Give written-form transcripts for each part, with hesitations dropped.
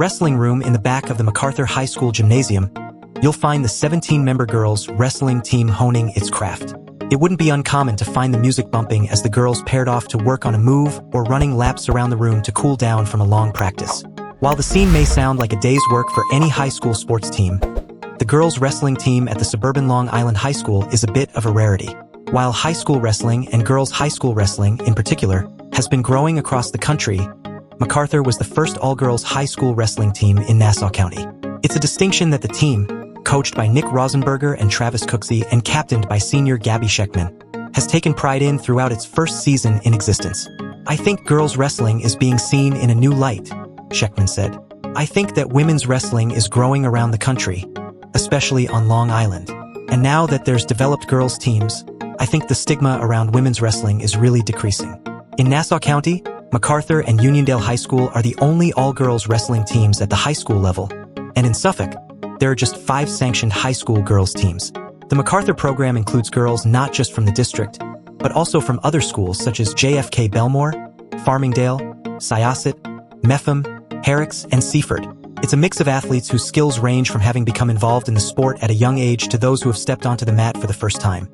wrestling room in the back of the MacArthur High School gymnasium, you'll find the 17-member girls' wrestling team honing its craft. It wouldn't be uncommon to find the music bumping as the girls paired off to work on a move or running laps around the room to cool down from a long practice. While the scene may sound like a day's work for any high school sports team, the girls' wrestling team at the suburban Long Island High School is a bit of a rarity. While high school wrestling and girls' high school wrestling, in particular, has been growing across the country, MacArthur was the first all-girls high school wrestling team in Nassau County. It's a distinction that the team, coached by Nick Rausenberger and Travis Cooksey and captained by senior Gabbi Schechtman, has taken pride in throughout its first season in existence. "I think girls' wrestling is being seen in a new light," Schechtman said. "I think that women's wrestling is growing around the country, especially on Long Island. And now that there's developed girls' teams, I think the stigma around women's wrestling is really decreasing." In Nassau County, MacArthur and Uniondale High School are the only all-girls wrestling teams at the high school level, and in Suffolk, there are just 5 sanctioned high school girls' teams. The MacArthur program includes girls not just from the district, but also from other schools such as JFK Belmore, Farmingdale, Syosset, Metham, Herricks, and Seaford. It's a mix of athletes whose skills range from having become involved in the sport at a young age to those who have stepped onto the mat for the first time.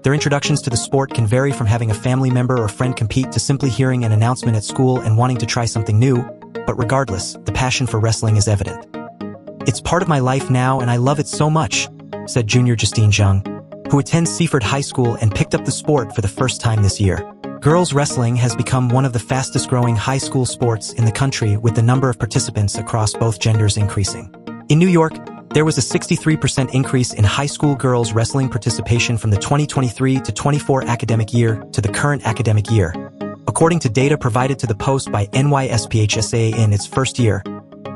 Their introductions to the sport can vary from having a family member or friend compete to simply hearing an announcement at school and wanting to try something new, but regardless, the passion for wrestling is evident. "It's part of my life now and I love it so much," said junior Justine Jung, who attends Seaford High School and picked up the sport for the first time this year. Girls wrestling has become one of the fastest-growing high school sports in the country, with the number of participants across both genders increasing. In New York, there was a 63% increase in high school girls wrestling participation from the 2023 to 24 academic year to the current academic year, according to data provided to the Post by NYSPHSA. In its first year,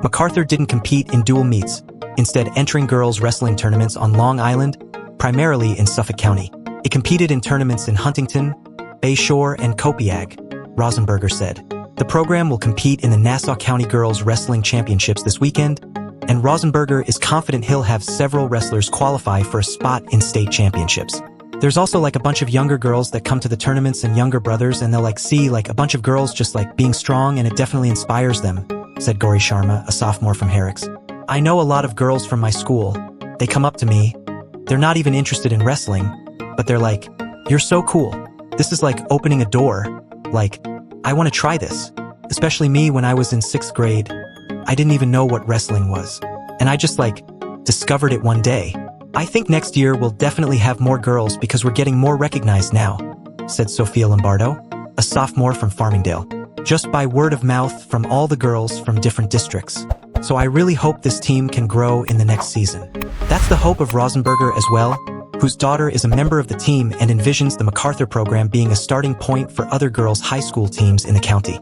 MacArthur didn't compete in dual meets, instead entering girls wrestling tournaments on Long Island, primarily in Suffolk County. It competed in tournaments in Huntington, Bayshore, and Copiague, Rausenberger said. The program will compete in the Nassau County Girls Wrestling Championships this weekend, and Rausenberger is confident he'll have several wrestlers qualify for a spot in state championships. "There's also a bunch of younger girls that come to the tournaments and younger brothers, and they'll see a bunch of girls just being strong, and it definitely inspires them," said Gauri Sharma, a sophomore from Herricks. "I know a lot of girls from my school. They come up to me. They're not even interested in wrestling, but they're like, 'You're so cool. This is opening a door. I want to try this.' Especially me when I was in 6th grade. I didn't even know what wrestling was. And I just discovered it one day. I think next year we'll definitely have more girls because we're getting more recognized now," said Sophia Lombardo, a sophomore from Farmingdale. "Just by word of mouth from all the girls from different districts. So I really hope this team can grow in the next season." That's the hope of Rausenberger as well, whose daughter is a member of the team and envisions the MacArthur program being a starting point for other girls' high school teams in the county.